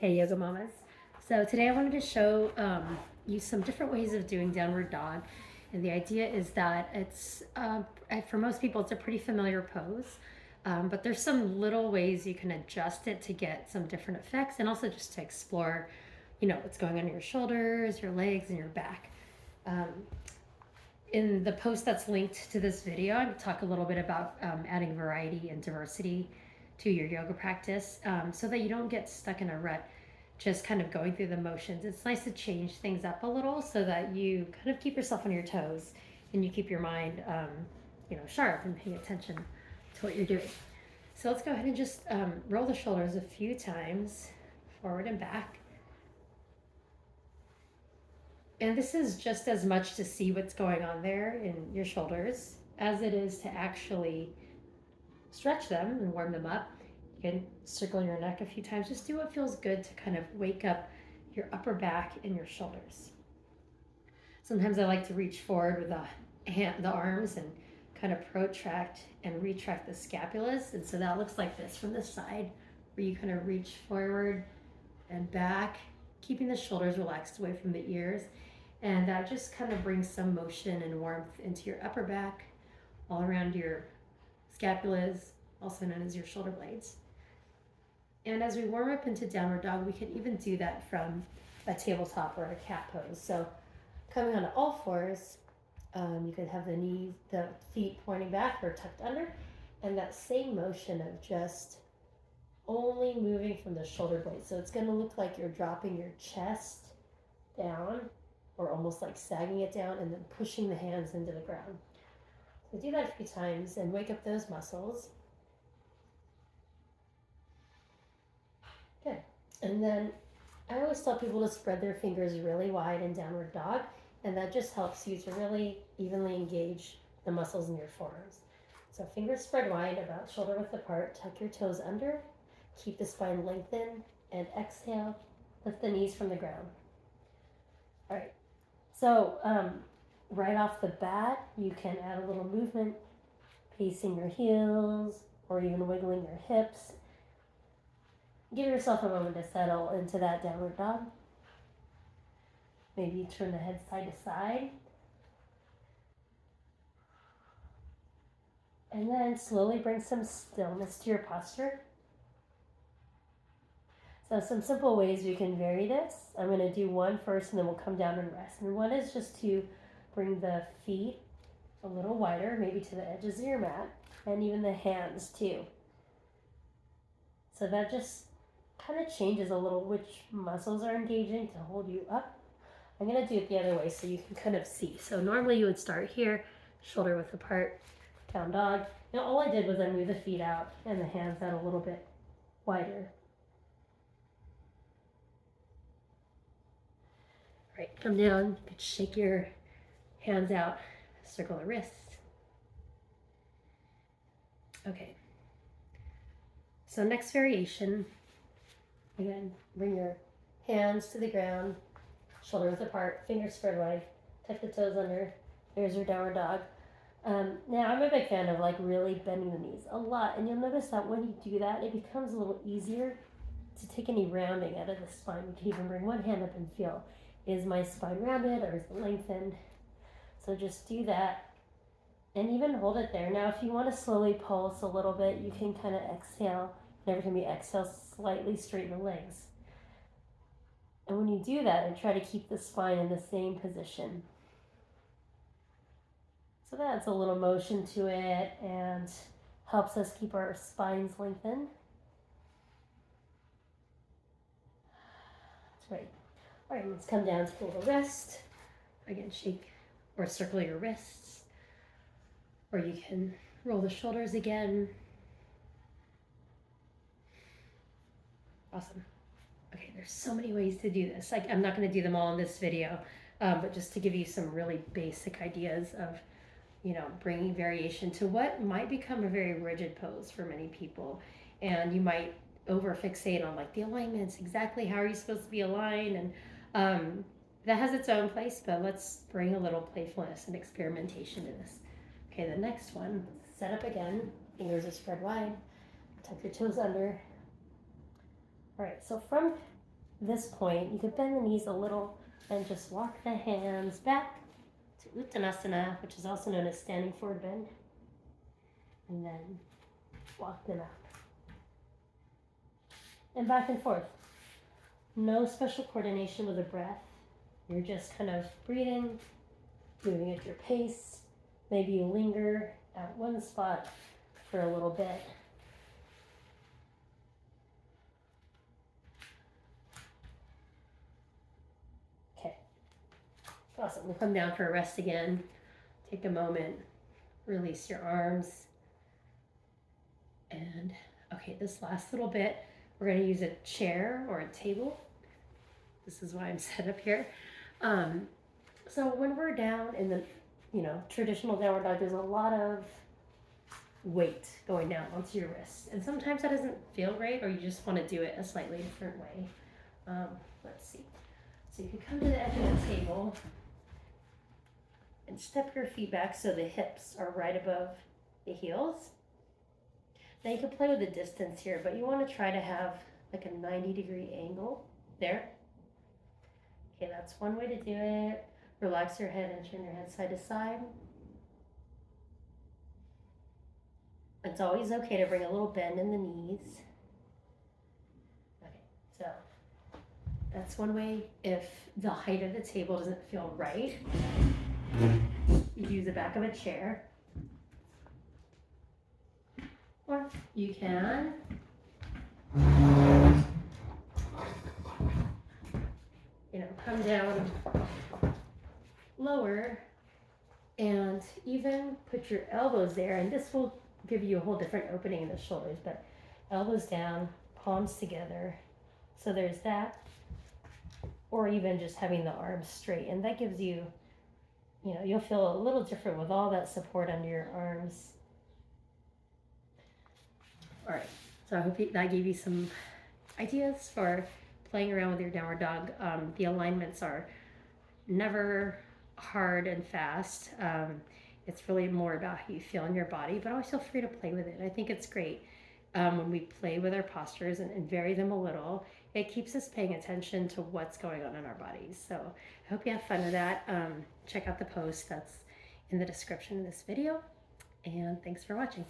Hey Yoga Mamas. So today I wanted to show you some different ways of doing downward dog. And the idea is that it's, for most people, it's a pretty familiar pose. But there's some little ways you can adjust it to get some different effects and also just to explore, what's going on in your shoulders, your legs, and your back. Um, in the post that's linked to this video, I talk a little bit about adding variety and diversity to your yoga practice so that you don't get stuck in a rut just kind of going through the motions. It's nice to change things up a little so that you kind of keep yourself on your toes and you keep your mind, sharp and paying attention to what you're doing. So let's go ahead and just roll the shoulders a few times, forward and back. And this is just as much to see what's going on there in your shoulders as it is to actually stretch them and warm them up. You can circle your neck a few times. Just do what feels good to kind of wake up your upper back and your shoulders. Sometimes I like to reach forward with the arms and kind of protract and retract the scapulas. And so that looks like this from the side, where you kind of reach forward and back, keeping the shoulders relaxed away from the ears. And that just kind of brings some motion and warmth into your upper back, all around your scapulas, also known as your shoulder blades. And as we warm up into downward dog, we can even do that from a tabletop or a cat pose. So coming onto all fours, you could have the feet pointing back or tucked under, and that same motion of just only moving from the shoulder blades. So it's going to look like you're dropping your chest down or almost like sagging it down and then pushing the hands into the ground. So do that a few times and wake up those muscles. Good. And then I always tell people to spread their fingers really wide in downward dog, and that just helps you to really evenly engage the muscles in your forearms. So fingers spread wide, about shoulder width apart, tuck your toes under, keep the spine lengthened, and exhale, lift the knees from the ground. All right, so right off the bat, you can add a little movement, pacing your heels, or even wiggling your hips. Give yourself a moment to settle into that downward dog. Maybe turn the head side to side. And then slowly bring some stillness to your posture. So some simple ways we can vary this. I'm going to do one first and then we'll come down and rest. And one is just to bring the feet a little wider, maybe to the edges of your mat, and even the hands too. So that just kind of changes a little which muscles are engaging to hold you up. I'm going to do it the other way so you can kind of see. So normally you would start here, shoulder width apart, down dog. Now all I did was I moved the feet out and the hands out a little bit wider. All right, come down, you can shake your hands out, circle the wrists. Okay. So next variation, again, bring your hands to the ground, shoulder width apart, fingers spread wide, tuck the toes under. There's your downward dog. Now I'm a big fan of like really bending the knees a lot, and you'll notice that when you do that, it becomes a little easier to take any rounding out of the spine. You can even bring one hand up and feel, is my spine rounded or is it lengthened? So just do that and even hold it there. Now if you want to slowly pulse a little bit, you can kind of exhale, and every time you exhale, slightly straighten the legs. And when you do that, and try to keep the spine in the same position. So that adds a little motion to it and helps us keep our spines lengthened. That's right. All right, let's come down to a little rest. Again, shake or circle your wrists. Or you can roll the shoulders again. Awesome. Okay, there's so many ways to do this. I'm not going to do them all in this video, but just to give you some really basic ideas of, bringing variation to what might become a very rigid pose for many people. And you might over fixate on like the alignments, exactly how are you supposed to be aligned, and that has its own place, but let's bring a little playfulness and experimentation to this. Okay, the next one, set up again, fingers are spread wide, tuck your toes under. All right, so from this point, you could bend the knees a little and just walk the hands back to Uttanasana, which is also known as standing forward bend, and then walk them out. And back and forth. No special coordination with the breath. You're just kind of breathing, moving at your pace. Maybe you linger at one spot for a little bit. Okay. Awesome. We'll come down for a rest again. Take a moment. Release your arms. And okay, this last little bit, we're going to use a chair or a table. This is why I'm set up here. So when we're down in the, traditional downward dog, there's a lot of weight going down onto your wrist. And sometimes that doesn't feel great, or you just want to do it a slightly different way. Let's see. So you can come to the edge of the table and step your feet back so the hips are right above the heels. Now you can play with the distance here, but you want to try to have like a 90-degree angle there. Okay, that's one way to do it. Relax your head and turn your head side to side. It's always okay to bring a little bend in the knees. Okay, so that's one way. If the height of the table doesn't feel right, you use the back of a chair. Or you can come down lower and even put your elbows there, and this will give you a whole different opening in the shoulders, but elbows down, palms together. So there's that. Or even just having the arms straight, and that gives you, you'll feel a little different with all that support under your arms. All right, so I hope that gave you some ideas for playing around with your downward dog. The alignments are never hard and fast. It's really more about how you feel in your body, but always feel free to play with it. I think it's great when we play with our postures and vary them a little. It keeps us paying attention to what's going on in our bodies. So I hope you have fun with that. Check out the post that's in the description of this video, and thanks for watching.